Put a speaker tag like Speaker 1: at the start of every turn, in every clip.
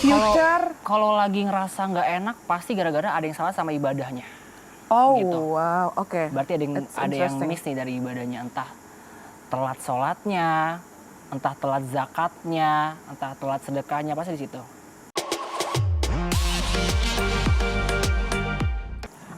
Speaker 1: future.
Speaker 2: Kalau lagi ngerasa nggak enak, pasti gara-gara ada yang salah sama ibadahnya.
Speaker 1: Oh
Speaker 2: Gitu.
Speaker 1: wow, oke.
Speaker 2: Berarti ada
Speaker 1: It's
Speaker 2: yang
Speaker 1: interesting.
Speaker 2: miss nih dari ibadahnya, entah telat sholatnya, entah telat zakatnya, entah telat sedekahnya, pasti di situ.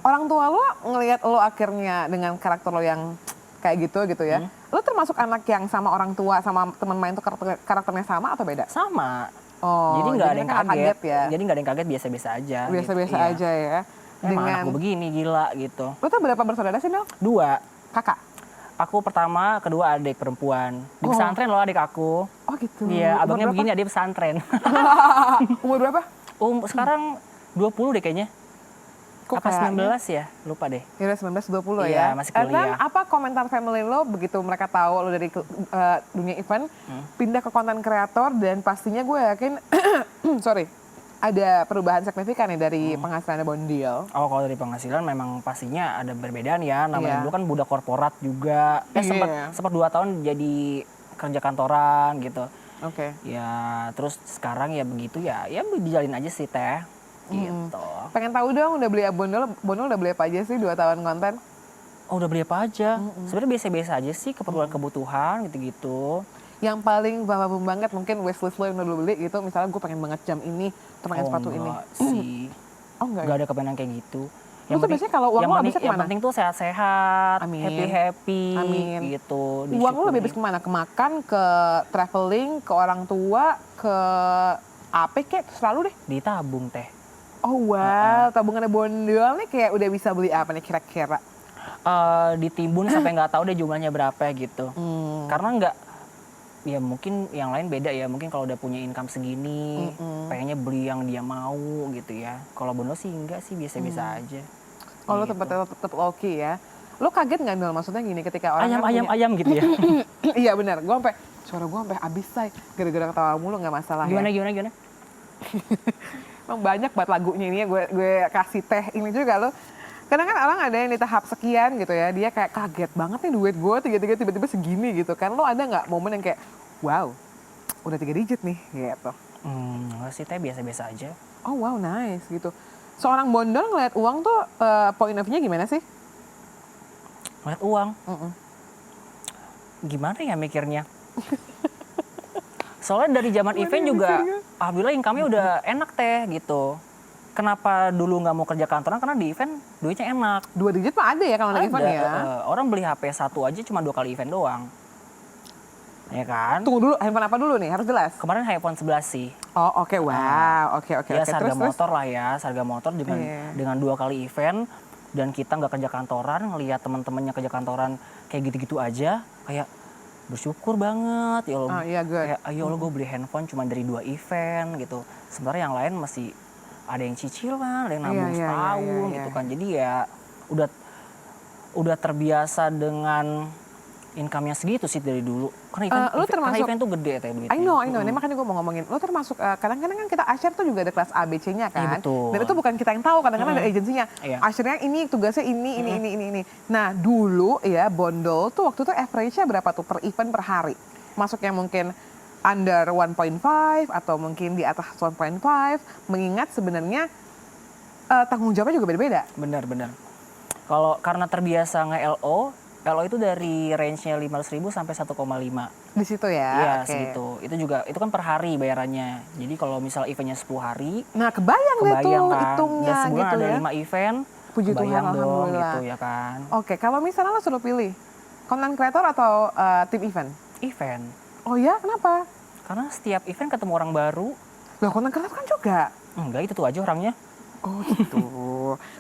Speaker 1: Orang tua lo ngelihat lo akhirnya dengan karakter lo yang kayak gitu ya. Lo termasuk anak yang sama orang tua sama teman main tuh karakternya sama atau beda?
Speaker 2: Sama.
Speaker 1: Oh,
Speaker 2: Jadi nggak ada yang
Speaker 1: nggak
Speaker 2: kaget
Speaker 1: ya.
Speaker 2: Jadi nggak ada yang kaget, biasa-biasa aja.
Speaker 1: Biasa-biasa
Speaker 2: gitu.
Speaker 1: aja ya.
Speaker 2: Emang anakku begini, gila gitu.
Speaker 1: Lo tuh berapa bersaudara sih, Nel?
Speaker 2: 2.
Speaker 1: Kakak?
Speaker 2: Aku pertama, kedua adik perempuan. Di pesantren loh adik aku.
Speaker 1: Oh gitu.
Speaker 2: Iya, abangnya begini, adik pesantren.
Speaker 1: Umur berapa?
Speaker 2: Sekarang 20 deh kayaknya.
Speaker 1: Kok
Speaker 2: Apa
Speaker 1: kayaknya?
Speaker 2: 19 ya? Lupa deh.
Speaker 1: Ya 19-20
Speaker 2: Iya,
Speaker 1: ya.
Speaker 2: masih
Speaker 1: And then,
Speaker 2: kuliah.
Speaker 1: apa komentar family lo begitu mereka tahu lo dari dunia event, pindah ke konten kreator dan pastinya gue yakin, sorry, ada perubahan signifikan nih dari penghasilannya Bondil.
Speaker 2: Oh, kalau dari penghasilan memang pastinya ada perbedaan ya. Namanya
Speaker 1: Iya.
Speaker 2: dulu kan budak korporat juga.
Speaker 1: Iya.
Speaker 2: Sempat 2 tahun jadi kerja kantoran gitu.
Speaker 1: Oke.
Speaker 2: Ya, terus sekarang ya begitu ya dijalin aja sih teh. Gitu.
Speaker 1: Pengen tahu dong, udah beli Bondil udah beli apa aja sih 2 tahun konten?
Speaker 2: Oh, udah beli apa aja? Sebenarnya biasa-biasa aja sih, kebutuhan gitu-gitu.
Speaker 1: Yang paling bababum banget mungkin wishlist lo yang udah beli gitu, misalnya gue pengen banget jam ini, atau pengen sepatu ini.
Speaker 2: Enggak sih.
Speaker 1: Oh enggak ya?
Speaker 2: Enggak ada kepengen kayak gitu.
Speaker 1: Lu tuh biasanya kalau uang lo habisnya
Speaker 2: yang
Speaker 1: kemana?
Speaker 2: penting tuh sehat-sehat,
Speaker 1: Amin.
Speaker 2: happy-happy
Speaker 1: Amin.
Speaker 2: gitu.
Speaker 1: Uang lo lebih
Speaker 2: disyukuri.
Speaker 1: habis kemana? Ke makan, ke traveling, ke orang tua, ke apa kek? Selalu deh.
Speaker 2: Ditabung teh.
Speaker 1: Oh wow, tabungannya Bondil nih kayak udah bisa beli apa nih kira-kira?
Speaker 2: Ditimbun sampai nggak tahu deh jumlahnya berapa gitu. Karena nggak, ya mungkin yang lain beda ya. Mungkin kalau udah punya income segini, pengennya beli yang dia mau gitu ya. Kalau Bono sih enggak sih, biasa-biasa aja.
Speaker 1: Oh lo
Speaker 2: Gitu.
Speaker 1: tetap low-key ya. Lo kaget nggak Nol? Maksudnya gini ketika orang kan punya...
Speaker 2: Ayam gitu ya.
Speaker 1: Iya benar, suara gue sampai habis say. Gara-gara ketawa mulu nggak masalah ya.
Speaker 2: Gimana?
Speaker 1: Emang banyak banget lagunya ini ya, gue kasih teh ini juga lo. Karena kan orang ada yang di tahap sekian gitu ya, dia kayak kaget banget nih duit gue tiba-tiba segini gitu kan. Lo ada nggak momen yang kayak, wow, udah 3 digit nih gitu?
Speaker 2: Nggak sih teh, biasa-biasa aja.
Speaker 1: Oh wow, nice gitu. Seorang Bondol ngeliat uang tuh point of view-nya gimana sih?
Speaker 2: Ngeliat uang. Gimana ya mikirnya? Soalnya dari zaman event juga, alhamdulillah income-nya udah enak teh gitu. Kenapa dulu nggak mau kerja kantoran? Karena di event duitnya enak.
Speaker 1: 2 digit mah ada ya kalau ada event ya?
Speaker 2: Orang beli HP 1 aja cuma 2 kali event doang. Ya kan?
Speaker 1: Tunggu dulu, handphone apa dulu nih? Harus jelas.
Speaker 2: Kemarin iPhone 11 sih.
Speaker 1: Oh oke, wow, oke.
Speaker 2: Ya harga
Speaker 1: Terus?
Speaker 2: motor lah ya, harga motor dengan 2 kali event. Dan kita nggak kerja kantoran, ngelihat teman-temannya kerja kantoran kayak gitu-gitu aja, kayak bersyukur banget ya Allah.
Speaker 1: Oh iya, good.
Speaker 2: Kayak ayo Allah, gue beli handphone cuma dari 2 event gitu. Sementara yang lain masih ada yang cicilan, ada yang nabung setahun gitu kan. Jadi ya udah terbiasa dengan income-nya segitu sih dari dulu. Karena event tuh gede teh duitnya.
Speaker 1: I know. Ini makanya gue mau ngomongin. Lo termasuk, kadang-kadang kan kita Asyar tuh juga ada kelas ABC-nya kan.
Speaker 2: Iya, betul.
Speaker 1: Dan itu bukan kita yang tahu, kadang-kadang ada agensinya.
Speaker 2: Iya.
Speaker 1: Asyarnya ini, tugasnya ini. Nah dulu ya Bondol tuh waktu itu average-nya berapa tuh per event per hari? Masuknya mungkin under 1.5 atau mungkin di atas 1.5. Mengingat sebenarnya tanggung jawabnya juga beda-beda.
Speaker 2: Benar. Kalau karena terbiasa nge-LO itu dari range-nya 500.000 sampai 1,5.
Speaker 1: Di situ ya?
Speaker 2: Iya,
Speaker 1: Okay.
Speaker 2: segitu. Itu kan per hari bayarannya. Jadi kalau misal eventnya 10 hari,
Speaker 1: Nah kebayang deh tuh
Speaker 2: kan.
Speaker 1: hitungnya
Speaker 2: Dan sebulan
Speaker 1: gitu
Speaker 2: ada
Speaker 1: ya.
Speaker 2: 5 event,
Speaker 1: Puji Tuhan,
Speaker 2: kebayang dong
Speaker 1: alhamdulillah.
Speaker 2: gitu ya kan.
Speaker 1: Oke, kalau misalnya lo suruh pilih content creator atau tim event?
Speaker 2: Event.
Speaker 1: Oh ya, kenapa?
Speaker 2: Karena setiap event ketemu orang baru.
Speaker 1: Loh, content creator kan juga.
Speaker 2: Enggak, itu tuh aja orangnya.
Speaker 1: Oh gitu.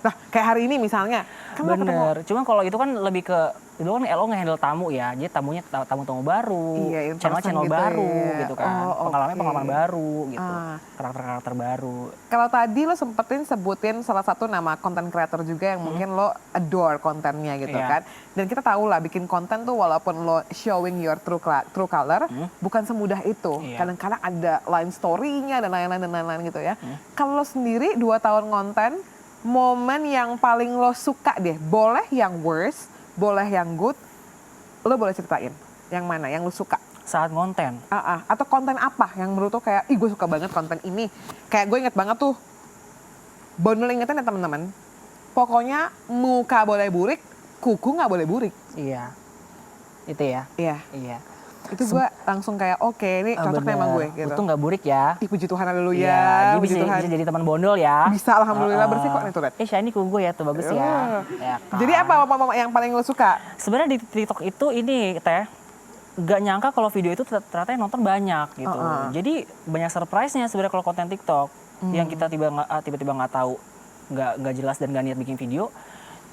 Speaker 1: Nah, kayak hari ini misalnya. Kan lo ketemu.
Speaker 2: Bener. Cuma kalau itu kan lebih ke, dulu kan LO nge-handle tamu ya. Jadi tamunya tamu-tamu baru,
Speaker 1: Iya, in
Speaker 2: channel-channel
Speaker 1: person gitu
Speaker 2: baru
Speaker 1: ya.
Speaker 2: gitu kan.
Speaker 1: Oh,
Speaker 2: Pengalaman
Speaker 1: oke.
Speaker 2: baru gitu.
Speaker 1: Ah.
Speaker 2: Karakter-karakter baru.
Speaker 1: Kalau tadi lo sebutin salah satu nama content creator juga yang mungkin lo adore kontennya gitu
Speaker 2: Iya.
Speaker 1: kan. Dan kita tahu lah bikin konten tuh walaupun lo showing your true color, bukan semudah itu.
Speaker 2: Iya.
Speaker 1: Kadang-kadang ada line story-nya dan lain-lain gitu ya. Kalau lo sendiri 2 tahun konten, momen yang paling lo suka deh, boleh yang worst, boleh yang good, lo boleh ceritain. Yang mana yang lo suka?
Speaker 2: saat konten.
Speaker 1: Atau konten apa yang menurut lo kayak, ih gue suka banget konten ini. Kayak gue inget banget tuh, Bondol ingetin ya teman-teman. Pokoknya muka boleh burik, kuku nggak boleh burik.
Speaker 2: Iya. Itu ya.
Speaker 1: Iya.
Speaker 2: Iya.
Speaker 1: Itu gue langsung kayak oke, ini cocoknya sama gue gitu.
Speaker 2: Untung nggak burik ya.
Speaker 1: Ih puji Tuhan dulu
Speaker 2: Iya,
Speaker 1: ya.
Speaker 2: dia
Speaker 1: Puji
Speaker 2: bisa,
Speaker 1: Tuhan.
Speaker 2: bisa jadi teman bondol ya.
Speaker 1: Bisa alhamdulillah bersih kok nih tuh Red.
Speaker 2: Shiny kuku gue ya tuh bagus ya. Ya kan?
Speaker 1: Jadi apa yang paling lo suka?
Speaker 2: Sebenarnya di TikTok itu ini Teh, gak nyangka kalau video itu ternyata yang nonton banyak gitu. Jadi banyak surprise-nya sebenarnya kalau konten TikTok yang kita tiba-tiba nggak tahu, nggak jelas dan nggak niat bikin video,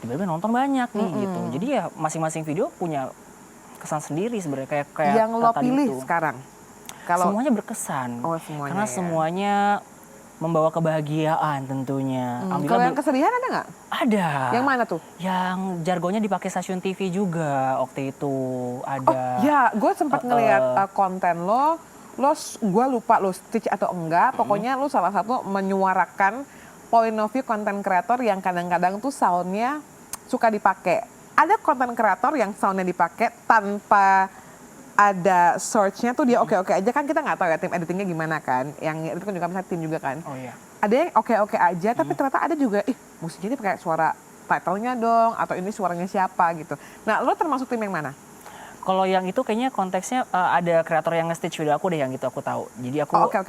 Speaker 2: tiba-tiba nonton banyak nih gitu. Jadi ya masing-masing video punya kesan sendiri sebenarnya kayak
Speaker 1: yang lo
Speaker 2: tadi
Speaker 1: pilih
Speaker 2: itu.
Speaker 1: sekarang. Kalau
Speaker 2: Semuanya berkesan.
Speaker 1: Semuanya
Speaker 2: karena
Speaker 1: ya.
Speaker 2: semuanya membawa kebahagiaan tentunya.
Speaker 1: Kalau yang kesedihan ada nggak?
Speaker 2: Ada.
Speaker 1: Yang mana tuh?
Speaker 2: Yang jargonnya dipakai stasiun TV juga waktu itu ada.
Speaker 1: Ya, gue sempat ngeliat konten lo gue lupa lo stitch atau enggak. Pokoknya lo salah satu menyuarakan point of view konten kreator yang kadang-kadang tuh soundnya suka dipakai. Ada konten kreator yang soundnya dipakai tanpa ada search-nya tuh dia oke-oke aja, kan kita nggak tahu ya tim editingnya gimana kan. Yang itu kan juga misalnya tim juga kan.
Speaker 2: Oh iya.
Speaker 1: Ada yang oke-oke aja tapi ternyata ada juga musiknya ini pakai suara title-nya dong atau ini suaranya siapa gitu. Nah, lo termasuk tim yang mana?
Speaker 2: Kalau yang itu kayaknya konteksnya ada kreator yang nge-stitch video aku deh yang gitu aku tahu. Jadi aku
Speaker 1: Oke.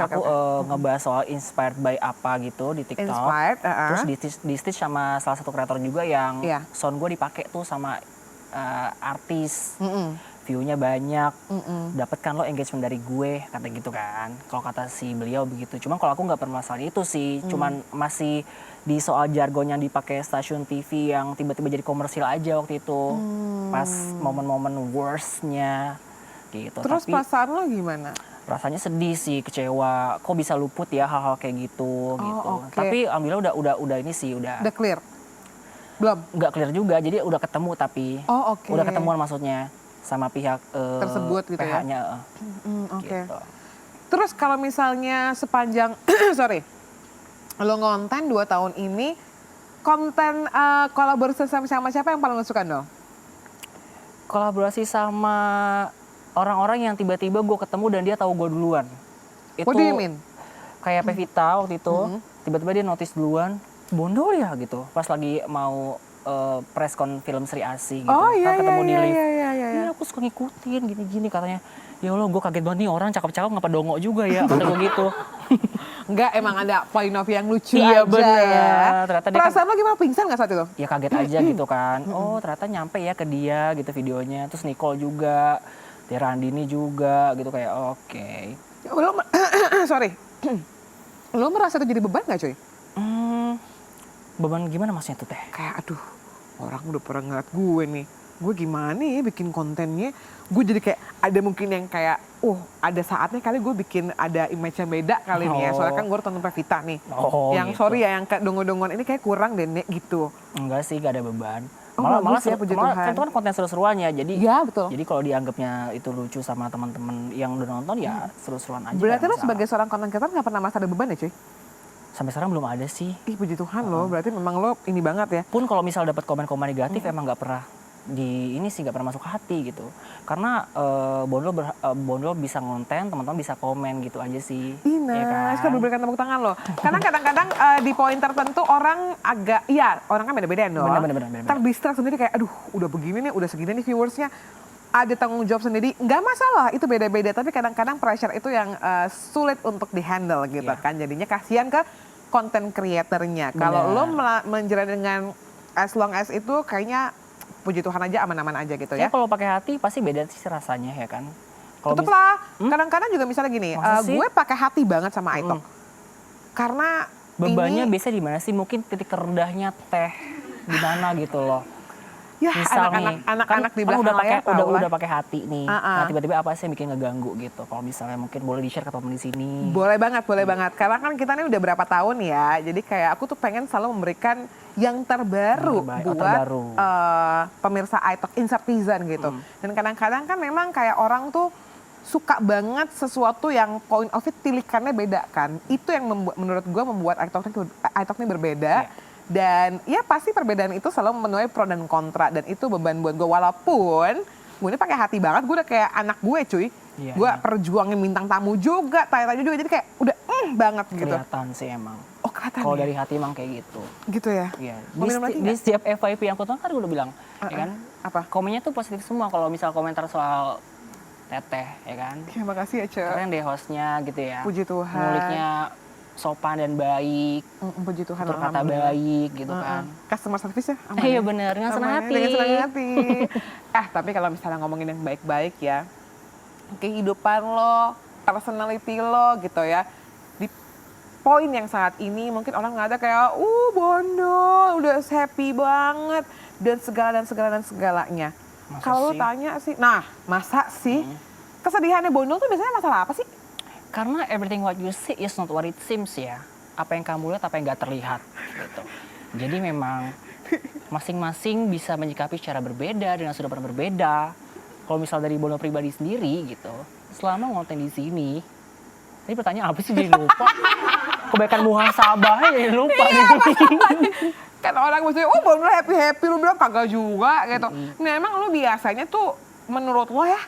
Speaker 2: ngebahas soal inspired by apa gitu di TikTok.
Speaker 1: Inspired,
Speaker 2: Terus di stitch sama salah satu kreator juga yang sound gue dipakai tuh sama artis. View-nya banyak, dapet kan lo engagement dari gue, kata gitu kan. Kalau kata si beliau begitu. Cuman kalau aku nggak permasalahan itu sih, cuman masih di soal jargon yang dipakai stasiun TV yang tiba-tiba jadi komersil aja waktu itu. Pas momen-momen worst-nya gitu.
Speaker 1: Terus
Speaker 2: tapi
Speaker 1: perasaan lo gimana?
Speaker 2: rasanya sedih sih, kecewa. Kok bisa luput ya hal-hal kayak gitu gitu. Tapi alhamdulillah udah ini sih udah
Speaker 1: clear. Belum?
Speaker 2: Nggak clear juga, jadi udah ketemu tapi. Udah ketemuan maksudnya sama pihak
Speaker 1: tersebut gitu
Speaker 2: PH-nya.
Speaker 1: Gitu. Terus kalau misalnya sepanjang lo ngonten 2 tahun ini, konten kolaborasi sama siapa yang paling lo suka dong?
Speaker 2: Kolaborasi sama orang-orang yang tiba-tiba gue ketemu dan dia tahu gue duluan. Itu
Speaker 1: What do you mean?
Speaker 2: Kayak Pevita waktu itu, tiba-tiba dia notice duluan, Bondol ya gitu. Pas lagi mau press con film Sri Asih gitu. Ketemu di lift. Iya, aku suka ngikutin gini-gini katanya. Ya Allah, gue kaget banget nih orang cakep-cakep ngapa dongo juga ya, kata gue gitu.
Speaker 1: Enggak, emang ada point of view yang lucu
Speaker 2: iya,
Speaker 1: aja
Speaker 2: bener.
Speaker 1: ya.
Speaker 2: Ternyata
Speaker 1: perasaan lo gimana, pingsan gak saat itu?
Speaker 2: Ya kaget aja gitu kan. Oh ternyata nyampe ya ke dia gitu videonya. Terus Nicole juga, Tirandini juga gitu kayak oke.
Speaker 1: Lo, lo merasa itu jadi beban gak cuy?
Speaker 2: Beban gimana maksudnya tuh Teh?
Speaker 1: Kayak aduh, orang udah pernah ngeliat gue nih. Gue gimana ya bikin kontennya. Gue jadi kayak ada mungkin yang kayak, ada saatnya kali gue bikin ada image yang beda kali nih ya. Soalnya kan gue nonton Pevita nih. Yang gitu. Sorry ya, yang kayak dongo-dongon ini kayak kurang deh Nek gitu.
Speaker 2: Enggak sih, gak ada beban.
Speaker 1: Malah ya, puji Tuhan.
Speaker 2: Kan itu kan konten seru-seruannya. Jadi
Speaker 1: ya, betul.
Speaker 2: Jadi kalau dianggapnya itu lucu sama teman-teman yang udah nonton ya seru-seruan aja.
Speaker 1: Berarti lo sebagai seorang konten kreator gak pernah merasa ada beban ya cuy?
Speaker 2: Sampai sekarang belum ada sih.
Speaker 1: Ih puji Tuhan loh, berarti memang lo ini banget ya.
Speaker 2: Pun kalau misal dapat komen-komen negatif emang nggak pernah nggak pernah masuk hati gitu. Karena Bondol bisa ngonten, teman-teman bisa komen gitu aja sih.
Speaker 1: Nice, kan berikan tepuk tangan loh. Karena kadang-kadang di poin tertentu orang orang kan beda-beda dong.
Speaker 2: Bener.
Speaker 1: Terdistrak sendiri kayak aduh udah begini nih, udah segini nih viewersnya. Ada tanggung jawab sendiri, nggak masalah, itu beda-beda. Tapi kadang-kadang pressure itu yang sulit untuk dihandle gitu kan. Jadinya kasihan ke konten kreatornya. Kalau lo menjalani dengan as long as itu kayaknya puji Tuhan aja aman-aman aja gitu ya.
Speaker 2: Kalau pakai hati pasti beda sih rasanya ya kan.
Speaker 1: Teteplah, kadang-kadang juga misalnya gini, gue pakai hati banget sama Aitok. Karena
Speaker 2: bebannya biasanya di mana sih? Mungkin titik terendahnya Teh di mana gitu loh.
Speaker 1: Ya anak-anak di belakang layar
Speaker 2: udah pakai hati nih. Nah tiba-tiba apa sih yang bikin ngeganggu gitu. Kalau misalnya mungkin boleh di-share ke teman di sini.
Speaker 1: Boleh banget. Karena kan kita ini udah berapa tahun ya. Jadi kayak aku tuh pengen selalu memberikan yang terbaru buat pemirsa iTalk Insertizen gitu. Dan kadang-kadang kan memang kayak orang tuh suka banget sesuatu yang point of view tilikannya beda kan. Itu yang menurut gue membuat iTalk ini berbeda. Dan ya pasti perbedaan itu selalu menuai pro dan kontra. Dan itu beban buat gue. Walaupun gue ini pakai hati banget, gue udah kayak anak gue cuy.
Speaker 2: Iya,
Speaker 1: Gue
Speaker 2: iya.
Speaker 1: perjuangin bintang tamu juga, tanya-tanya juga. Jadi kayak udah banget gitu.
Speaker 2: Kelihatan sih emang.
Speaker 1: Oh kelihatan
Speaker 2: Kalau
Speaker 1: ya?
Speaker 2: dari hati emang kayak gitu.
Speaker 1: Gitu ya?
Speaker 2: Iya.
Speaker 1: Mau minum lagi
Speaker 2: Di
Speaker 1: nggak?
Speaker 2: setiap FYP yang aku tonton kan gue udah bilang, ya kan?
Speaker 1: Apa?
Speaker 2: Komennya tuh positif semua kalau misal komentar soal teteh, ya kan?
Speaker 1: Terima kasih ya, Ce.
Speaker 2: Keren deh hostnya gitu ya.
Speaker 1: Puji Tuhan.
Speaker 2: Nguliknya sopan dan baik,
Speaker 1: Puji Tuhan.
Speaker 2: tutur kata
Speaker 1: alhamdulillah.
Speaker 2: baik gitu kan.
Speaker 1: Customer service ya? Aman
Speaker 2: Iya
Speaker 1: ya?
Speaker 2: bener, dengan senang
Speaker 1: Aman ya,
Speaker 2: hati.
Speaker 1: Dengan senang hati. Tapi kalau misalnya ngomongin yang baik-baik ya, kehidupan lo, personality lo gitu ya, di poin yang saat ini mungkin orang nggak ada kayak, Bondol, udah happy banget, dan segalanya.
Speaker 2: Masa
Speaker 1: Kalau lo
Speaker 2: sih?
Speaker 1: tanya sih, nah masa sih? Kesedihannya Bondol tuh biasanya masalah apa sih?
Speaker 2: Karena everything what you see is not what it seems ya. Apa yang kamu lihat, apa yang nggak terlihat gitu. Jadi memang masing-masing bisa menyikapi secara berbeda dengan sudut pandang berbeda. Kalau misal dari Bono pribadi sendiri gitu, selama ngonten di sini, tadi pertanyaan apa sih jadi lupa? Kebaikan muhasabahnya jadi lupa.
Speaker 1: Kan orang maksudnya, Bondol happy-happy, lu bilang kagak juga gitu. Nah emang lu biasanya tuh menurut lo ya,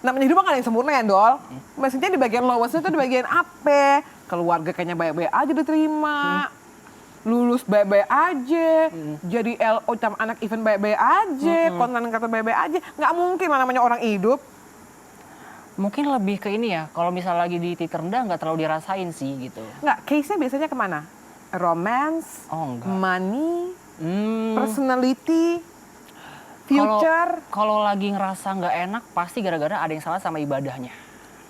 Speaker 1: namanya hidup kan gak ada yang sempurna ya, Dol. Maksudnya di bagian lowestnya tuh di bagian apa? Keluarga kayaknya baik-baik aja diterima. Lulus baik-baik aja. Jadi LO sama anak event baik-baik aja. Konten kata baik-baik aja. Nggak mungkin lah namanya orang hidup.
Speaker 2: Mungkin lebih ke ini ya, kalau misal lagi di titik rendah nggak terlalu dirasain sih gitu.
Speaker 1: Nggak, case-nya biasanya kemana? Romance,
Speaker 2: Oh enggak.
Speaker 1: money,
Speaker 2: Hmm,
Speaker 1: personality, future.
Speaker 2: Kalau lagi ngerasa nggak enak, pasti gara-gara ada yang salah sama ibadahnya.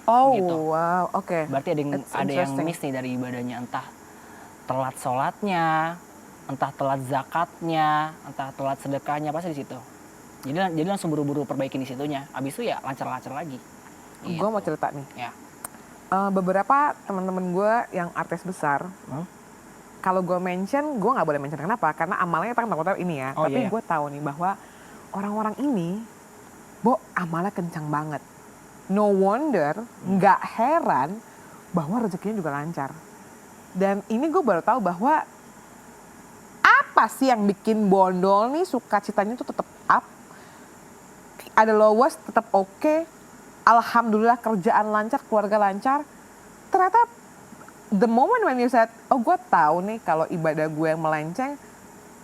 Speaker 1: Oh
Speaker 2: gitu.
Speaker 1: wow, oke.
Speaker 2: Berarti
Speaker 1: That's
Speaker 2: ada yang
Speaker 1: interesting.
Speaker 2: miss nih dari ibadahnya, entah telat sholatnya, entah telat zakatnya, entah telat sedekahnya, pasti di situ. Jadi langsung buru-buru perbaikin di situnya. Abis itu ya lancar-lancar lagi.
Speaker 1: Gue mau cerita nih.
Speaker 2: Ya.
Speaker 1: Beberapa teman-teman gue yang artis besar, kalau gue mention, gue nggak boleh mention kenapa? Karena amalnya kita kan takutnya ini ya.
Speaker 2: Oh,
Speaker 1: Tapi
Speaker 2: iya.
Speaker 1: gue tahu nih bahwa orang-orang ini, amalnya kencang banget. No wonder, nggak heran bahwa rezekinya juga lancar. Dan ini gue baru tahu bahwa apa sih yang bikin Bondol nih sukacitanya tuh tetap up. Ada lowest tetap oke. Alhamdulillah kerjaan lancar, keluarga lancar. Ternyata the moment when you said, gue tahu nih kalau ibadah gue yang melenceng,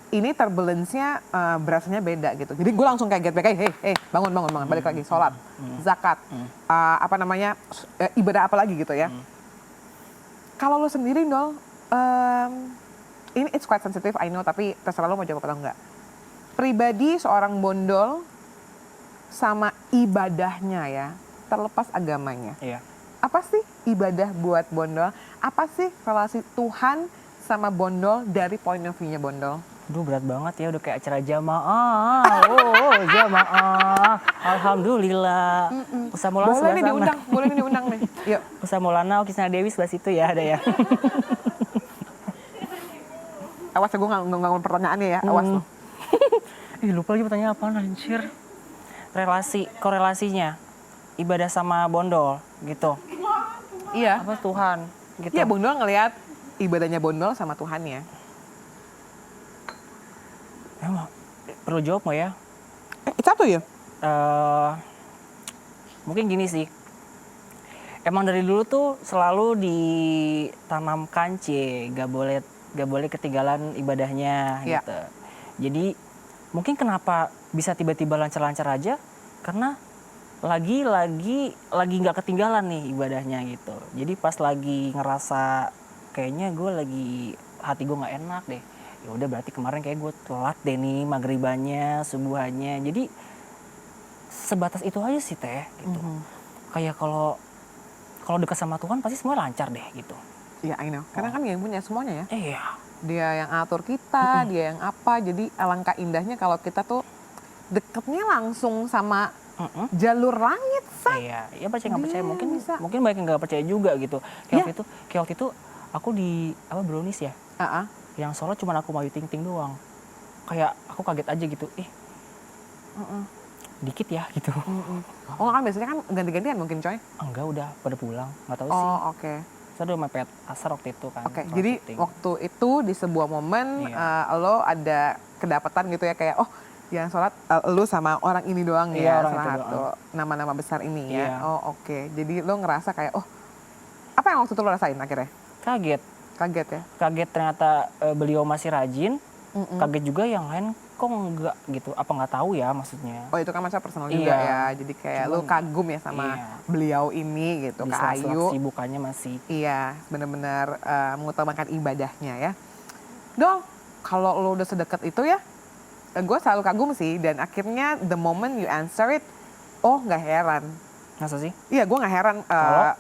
Speaker 1: ini turbulence-nya berasanya beda gitu. Jadi gue langsung kayak get back, hey, bangun, balik lagi, sholat, zakat, ibadah apa lagi gitu ya. Kalau lo sendiri, Dol, ini it's quite sensitive, I know, tapi terserah lo mau jawab atau enggak. Pribadi seorang Bondol sama ibadahnya ya, terlepas agamanya.
Speaker 2: Iya.
Speaker 1: Apa sih ibadah buat Bondol? Apa sih relasi Tuhan sama Bondol dari point of view-nya Bondol?
Speaker 2: Duh berat banget ya, udah kayak acara jamaah. Jamaah. Alhamdulillah. Ustaz Maulana
Speaker 1: Boleh nih
Speaker 2: sebelah
Speaker 1: diundang,
Speaker 2: sana.
Speaker 1: boleh nih diundang nih. Yuk.
Speaker 2: Ustaz Maulana, Okisna Dewi sebelah situ ya ada ya.
Speaker 1: Awas ya, gue nggak pertanyaannya ya, awas lo.
Speaker 2: Ih lupa lagi pertanyaan apa anjir. Korelasinya ibadah sama Bondol gitu.
Speaker 1: Iya.
Speaker 2: Apa Tuhan gitu.
Speaker 1: Iya, Bondol ngelihat ibadahnya Bondol sama Tuhannya.
Speaker 2: Emang perlu jawab nggak ya?
Speaker 1: It's up to you.
Speaker 2: Mungkin gini sih. Emang dari dulu tuh selalu ditanamkan gak boleh ketinggalan ibadahnya
Speaker 1: Iya.
Speaker 2: gitu. Jadi mungkin kenapa bisa tiba-tiba lancar-lancar aja karena lagi nggak ketinggalan nih ibadahnya gitu. Jadi pas lagi ngerasa kayaknya gue lagi hati gue nggak enak deh. Ya udah berarti kemarin kayak gue telat deh nih maghribannya, subuhannya. Jadi sebatas itu aja sih teh gitu. Kayak kalau dekat sama Tuhan pasti semua lancar deh gitu.
Speaker 1: Iya, I know. Karena kan dia yang punya semuanya ya.
Speaker 2: Iya.
Speaker 1: Dia yang atur kita, dia yang apa. Jadi alangkah indahnya kalau kita tuh deketnya langsung sama jalur langit, say.
Speaker 2: Iya, ya percaya nggak percaya
Speaker 1: Dia bisa.
Speaker 2: mungkin banyak yang nggak percaya juga gitu. Kayak
Speaker 1: Iya.
Speaker 2: waktu itu aku di Brownies ya.
Speaker 1: Ah,
Speaker 2: Yang sholat cuma aku Mayu Ting Ting doang. Kayak aku kaget aja gitu. Dikit ya gitu.
Speaker 1: Oh kan biasanya kan ganti-gantian mungkin coy.
Speaker 2: Enggak udah pada pulang, nggak tahu sih.
Speaker 1: Oh oke.
Speaker 2: Saya udah mepet asar waktu itu kan.
Speaker 1: Oke,
Speaker 2: sholat
Speaker 1: jadi
Speaker 2: syuting.
Speaker 1: waktu itu di sebuah momen
Speaker 2: Iya.
Speaker 1: lo ada kedapatan gitu ya kayak Yang sholat lu sama orang ini doang
Speaker 2: Iya,
Speaker 1: ya,
Speaker 2: orang
Speaker 1: salah
Speaker 2: itu
Speaker 1: satu
Speaker 2: doang.
Speaker 1: nama-nama besar ini ya.
Speaker 2: Iya.
Speaker 1: Oh oke, jadi lu ngerasa kayak oh apa yang waktu itu lo rasain akhirnya?
Speaker 2: Kaget.
Speaker 1: Kaget ya?
Speaker 2: Kaget ternyata beliau masih rajin.
Speaker 1: Mm-mm.
Speaker 2: Kaget juga yang lain kok enggak gitu. Apa nggak tahu ya maksudnya.
Speaker 1: Oh itu kan masa personal juga
Speaker 2: Iya.
Speaker 1: ya, jadi kayak lu
Speaker 2: Cuman,
Speaker 1: kagum ya sama
Speaker 2: iya.
Speaker 1: beliau ini gitu,
Speaker 2: Di
Speaker 1: Kak
Speaker 2: sela-sela
Speaker 1: Ayu.
Speaker 2: kesibukannya masih.
Speaker 1: Iya, benar-benar mengutamakan ibadahnya ya. Dong, kalau lo udah sedekat itu ya, gue selalu kagum sih. Dan akhirnya the moment you answer it, oh nggak heran.
Speaker 2: Masa sih?
Speaker 1: Iya, gue nggak heran
Speaker 2: Kalau?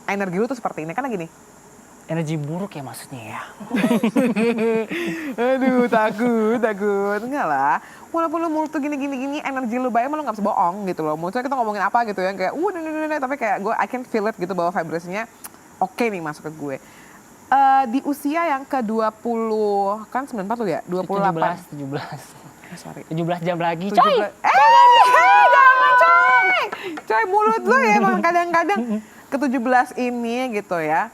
Speaker 1: energi lu tuh seperti ini. Karena gini,
Speaker 2: Energi buruk ya maksudnya ya.
Speaker 1: aduh takut. Enggak lah. Walaupun lu mulut tuh gini, energi lu baik, emang lu gak bisa bohong gitu loh. Maksudnya kita ngomongin apa gitu ya, kayak tapi kayak gue, I can feel it gitu bahwa vibrasinya oke nih masuk ke gue. Di usia yang ke-20, kan 94 tuh ya? 28.
Speaker 2: 17.
Speaker 1: Sorry.
Speaker 2: 17 jam lagi,
Speaker 1: 17.
Speaker 2: coy!
Speaker 1: Jangan coy! Coy mulut lu ya emang kadang-kadang. Ke-17 ini gitu ya.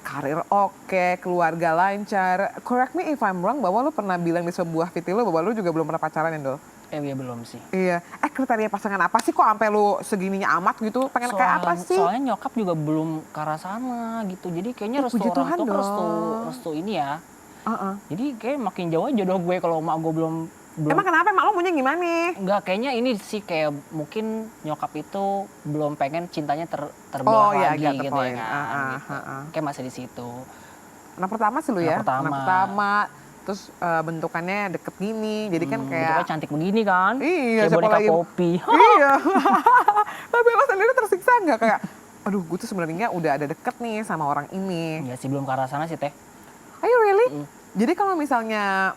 Speaker 1: Karir oke, keluarga lancar. Correct me if I'm wrong bahwa lu pernah bilang di sebuah video lu bahwa lu juga belum pernah pacaran ya, Dol?
Speaker 2: Iya belum sih.
Speaker 1: Iya. Kriteria pasangan apa sih kok sampai lu segininya amat gitu? Pengen kayak apa sih?
Speaker 2: Soalnya nyokap juga belum ke arah sana gitu. Jadi kayaknya restu
Speaker 1: puji
Speaker 2: orang
Speaker 1: Tuhan
Speaker 2: tuh kan
Speaker 1: dong.
Speaker 2: restu ini ya.
Speaker 1: Uh-uh.
Speaker 2: Jadi kayak makin jauh aja jodoh gue kalau emak gue belum.
Speaker 1: Emang kenapa? Emak lo maunya gimana?
Speaker 2: Enggak, kayaknya ini sih kayak mungkin nyokap itu belum pengen cintanya terbelah
Speaker 1: iya,
Speaker 2: lagi
Speaker 1: get the
Speaker 2: gitu
Speaker 1: point.
Speaker 2: ya kan. Gitu. Kayak masih di situ.
Speaker 1: Anak pertama sih lu ya?
Speaker 2: Anak
Speaker 1: pertama. Terus bentukannya deket gini. Jadi kan kayak...
Speaker 2: Bentuknya cantik begini kan.
Speaker 1: Iya,
Speaker 2: kayak
Speaker 1: siapa
Speaker 2: boneka
Speaker 1: lagi?
Speaker 2: kopi.
Speaker 1: Iya. Tapi lo sendiri tersiksa nggak kayak, aduh gue tuh sebenarnya udah ada deket nih sama orang ini.
Speaker 2: Ya sih belum ke arah sana sih teh.
Speaker 1: Are you really? Jadi kalau misalnya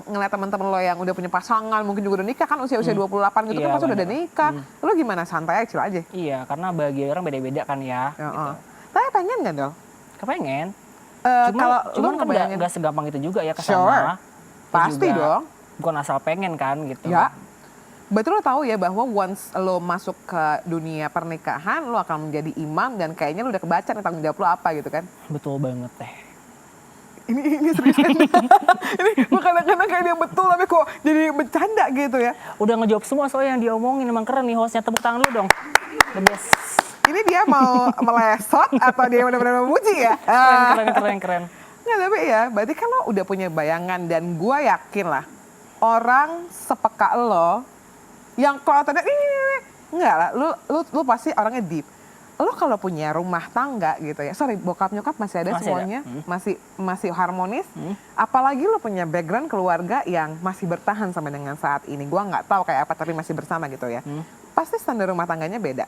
Speaker 1: ngeliat teman-teman lo yang udah punya pasangan, mungkin juga udah nikah kan usia-usia 28 gitu
Speaker 2: Iya,
Speaker 1: kan pasti udah ada
Speaker 2: bener.
Speaker 1: nikah. Lo gimana? Santai aja, chill aja?
Speaker 2: Iya, karena bahagia orang beda-beda kan ya. Gitu.
Speaker 1: Tapi pengen nggak, Dol?
Speaker 2: Kepengen.
Speaker 1: Cuman
Speaker 2: kan nggak segampang itu juga ya kesana.
Speaker 1: Sure. Pasti
Speaker 2: juga
Speaker 1: dong.
Speaker 2: Bukan asal pengen kan gitu.
Speaker 1: Ya. Betul lo tahu ya bahwa once lo masuk ke dunia pernikahan, lo akan menjadi imam dan kayaknya lo udah kebaca nih tanggung jawab lo apa gitu kan?
Speaker 2: Betul banget teh.
Speaker 1: Ini serius kan? Ini kadang-kadang kayak dia betul tapi kok jadi bercanda gitu ya.
Speaker 2: Udah ngejawab semua soalnya yang diomongin, emang keren nih hostnya, tepuk tangan dulu dong. The best.
Speaker 1: Ini dia mau melesot atau dia benar-benar memuji ya?
Speaker 2: Keren.
Speaker 1: Nggak, tapi ya berarti kan lo udah punya bayangan dan gue yakin lah orang sepeka lo yang kalau tadi enggak lah, lu pasti orangnya deep. Lo kalau punya rumah tangga gitu ya, sorry bokap nyokap masih ada
Speaker 2: Masih
Speaker 1: semuanya,
Speaker 2: ada.
Speaker 1: masih harmonis. Apalagi lo punya background keluarga yang masih bertahan sampai dengan saat ini. Gua nggak tahu kayak apa tapi masih bersama gitu ya. Pasti standar rumah tangganya beda.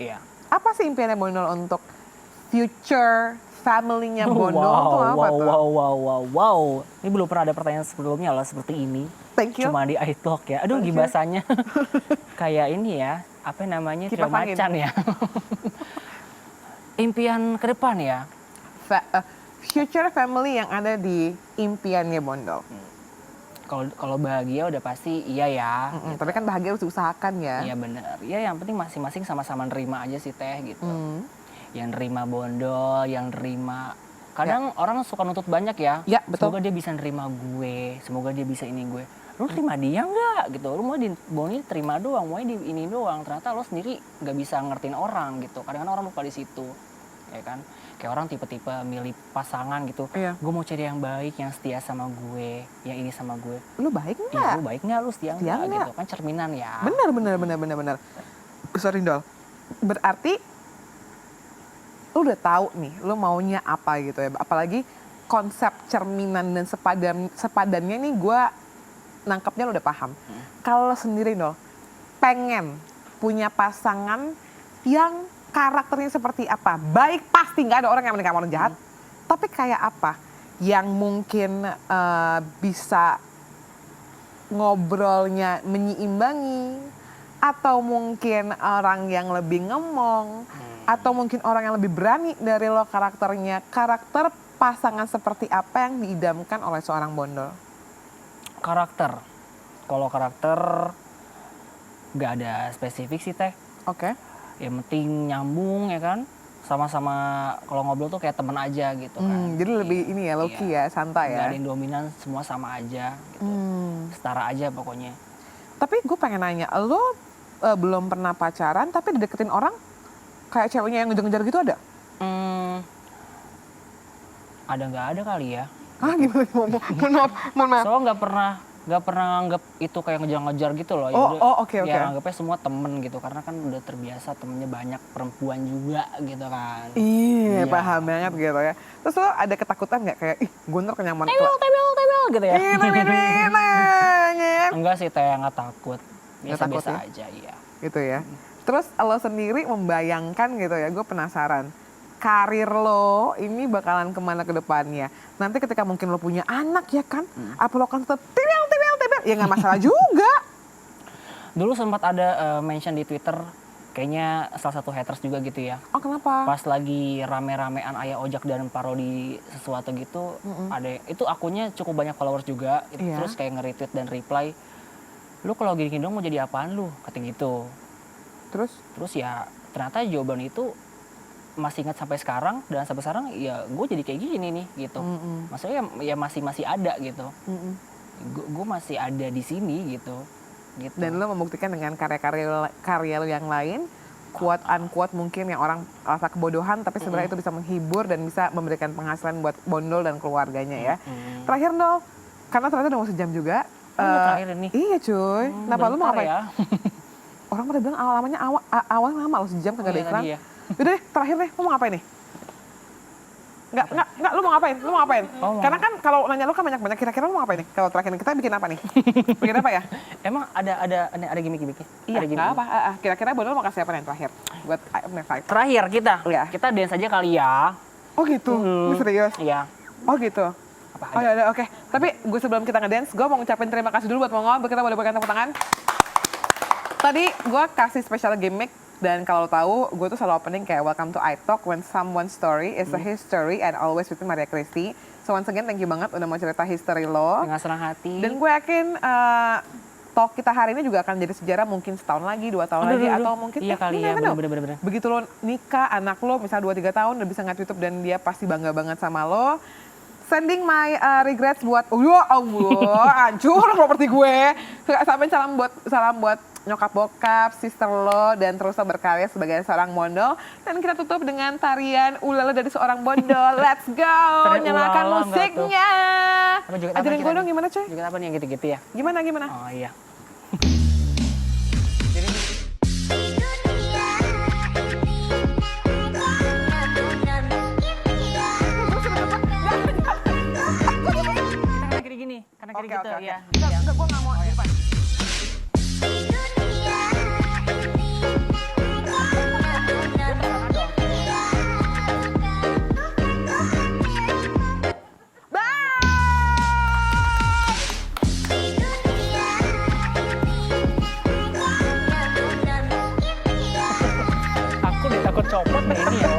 Speaker 2: Iya.
Speaker 1: Apa sih impiannya Bondol untuk future family-nya Bondol tuh apa tuh?
Speaker 2: Wow. Ini belum pernah ada pertanyaan sebelumnya loh seperti ini.
Speaker 1: Thank you.
Speaker 2: Cuma di iTalk ya. Aduh gibasanya. Kayak ini ya, apa namanya, trio
Speaker 1: Kipas angin.
Speaker 2: macan ya. Impian ke depan ya.
Speaker 1: Future family yang ada di impiannya Bondol.
Speaker 2: Kalau bahagia udah pasti iya ya.
Speaker 1: Tapi kan bahagia harus diusahakan ya.
Speaker 2: Iya bener. Ya yang penting masing-masing sama-sama nerima aja sih teh gitu. Yang nerima Bondol, yang nerima. Kadang orang suka nuntut banyak ya.
Speaker 1: Ya, betul.
Speaker 2: Semoga dia bisa nerima gue, semoga dia bisa ini gue. Lu terima dia nggak gitu? Lu mau di Boni terima doang, mau di ini doang. Ternyata lo sendiri nggak bisa ngertiin orang gitu. Kadang-kadang orang lupa di situ, ya kan? Kayak orang tipe-tipe milih pasangan gitu.
Speaker 1: Iya.
Speaker 2: Gue mau cari yang baik, yang setia sama gue, yang ini sama gue.
Speaker 1: Lu baik
Speaker 2: Iya,
Speaker 1: nggak?
Speaker 2: lu baik nggak? Lu setia nggak? Gitu kan cerminan ya.
Speaker 1: Bener. Sorry Dol. Berarti lu udah tahu nih, lu maunya apa gitu ya. Apalagi konsep cerminan dan sepadannya nih gue nangkepnya lu udah paham. Kalau sendiri Dol, pengen punya pasangan yang karakternya seperti apa? Baik pasti nggak ada orang yang menikah orang jahat. Tapi kayak apa? Yang mungkin bisa ngobrolnya menyeimbangi, atau mungkin orang yang lebih ngemong, atau mungkin orang yang lebih berani dari lo karakternya. Karakter pasangan seperti apa yang diidamkan oleh seorang Bondol?
Speaker 2: Karakter. Kalau karakter nggak ada spesifik sih teh.
Speaker 1: Oke.
Speaker 2: Yang penting nyambung ya kan. Sama-sama kalau ngobrol tuh kayak temen aja gitu kan.
Speaker 1: Jadi lebih ini ya, low key ya, santai
Speaker 2: Nggak
Speaker 1: ya.
Speaker 2: ada yang dominan, semua sama aja gitu. setara aja pokoknya.
Speaker 1: Tapi gue pengen nanya, lo belum pernah pacaran tapi dideketin orang kayak ceweknya yang ngejar-ngejar gitu ada?
Speaker 2: Ada nggak ada kali ya.
Speaker 1: Ah gimana? Mohon maaf.
Speaker 2: So nggak pernah nganggap itu kayak ngejar-ngejar gitu loh.
Speaker 1: Oke.
Speaker 2: Ya anggapnya semua temen gitu, karena kan udah terbiasa temennya banyak perempuan juga gitu kan.
Speaker 1: Iya,
Speaker 2: Iya.
Speaker 1: paham banget gitu ya. Terus lo ada ketakutan nggak kayak, ih gue ntar kenyaman
Speaker 2: Tebel gitu ya.
Speaker 1: Iya,
Speaker 2: Enggak sih, Teh, nggak takut.
Speaker 1: Nggak takut
Speaker 2: Biasa-biasa
Speaker 1: ya?
Speaker 2: aja, iya.
Speaker 1: gitu ya. Terus lo sendiri membayangkan gitu ya, gue penasaran. Karir lo ini bakalan kemana ke depannya? Nanti ketika mungkin lo punya anak ya kan, apa lo akan tetap tebel? Ya nggak masalah juga.
Speaker 2: Dulu sempat ada mention di Twitter, kayaknya salah satu haters juga gitu ya.
Speaker 1: Oh kenapa?
Speaker 2: Pas lagi rame-ramean Ayah Ojak dan parodi sesuatu gitu, ada itu akunnya cukup banyak followers juga.
Speaker 1: Iya.
Speaker 2: Terus kayak nge-retweet dan reply, lu kalau gini-gini dong mau jadi apaan lu? Kata gitu. Terus ya ternyata jawaban itu masih ingat sampai sekarang, dan sampai sekarang ya gue jadi kayak gini nih gitu. Maksudnya ya masih ada gitu. Gue masih ada di sini gitu.
Speaker 1: Dan lo membuktikan dengan karya lo yang lain, quote unquote mungkin yang orang rasa kebodohan, tapi sebenarnya itu bisa menghibur dan bisa memberikan penghasilan buat Bondol dan keluarganya ya. Terakhir Nol, karena ternyata udah mau sejam juga.
Speaker 2: Udah terakhir ini.
Speaker 1: Iya cuy. Kenapa lu mau ngapain?
Speaker 2: Ya?
Speaker 1: Orang pada bilang awalnya lama lo sejam kagak ada iklan.
Speaker 2: Tadi ya.
Speaker 1: Udah deh, terakhir deh, lo mau ngapain nih? Enggak, lu mau ngapain? Karena kan kalau nanya lu kan banyak-banyak, kira-kira lu mau ngapain nih? Kalau terakhir kita bikin apa nih? Bikin apa ya?
Speaker 2: Emang ada gimmick-gimmick?
Speaker 1: Iya,
Speaker 2: Ada
Speaker 1: nggak apa. Kira-kira Bondol mau kasih apa nih terakhir? Buat next.
Speaker 2: Terakhir kita,
Speaker 1: Iya.
Speaker 2: kita dance aja kali ya.
Speaker 1: Oh gitu? Ini serius?
Speaker 2: Iya.
Speaker 1: Oh gitu?
Speaker 2: Apa
Speaker 1: Oh ya oke. Tapi gue sebelum kita ngedance, gue mau ngucapin terima kasih dulu buat Mongol. Kita boleh berikan tepuk tangan. Tadi gue kasih special gimmick. Dan kalau tahu, gue tuh selalu opening kayak welcome to I Talk when someone's story is a history and always with Maria Christy. So once again, thank you banget udah mau cerita history lo.
Speaker 2: Dengan senang hati.
Speaker 1: Dan gue yakin talk kita hari ini juga akan jadi sejarah mungkin setahun lagi, 2 tahun lagi, atau mungkin
Speaker 2: iya kali ya, bener.
Speaker 1: begitu lo nikah, anak lo misal 2-3 tahun udah bisa nge-YouTube dan dia pasti bangga banget sama lo. Sending my regrets buat, ya Allah, hancur properti gue. Sampai salam buat nyokap bokap, sister lo, dan terus lo berkarya sebagai seorang bondol. Dan kita tutup dengan tarian Ulala dari seorang bondol. Let's go, nyalakan musiknya. Ajarin gue dong gimana cuy?
Speaker 2: Joget apa nih yang gitu-gitu ya?
Speaker 1: Gimana?
Speaker 2: Oh iya. Kayak gini, karena kayak gitu ya.
Speaker 1: Enggak, gue gak mau di depan.
Speaker 2: Aku udah takut copot nih ini ya.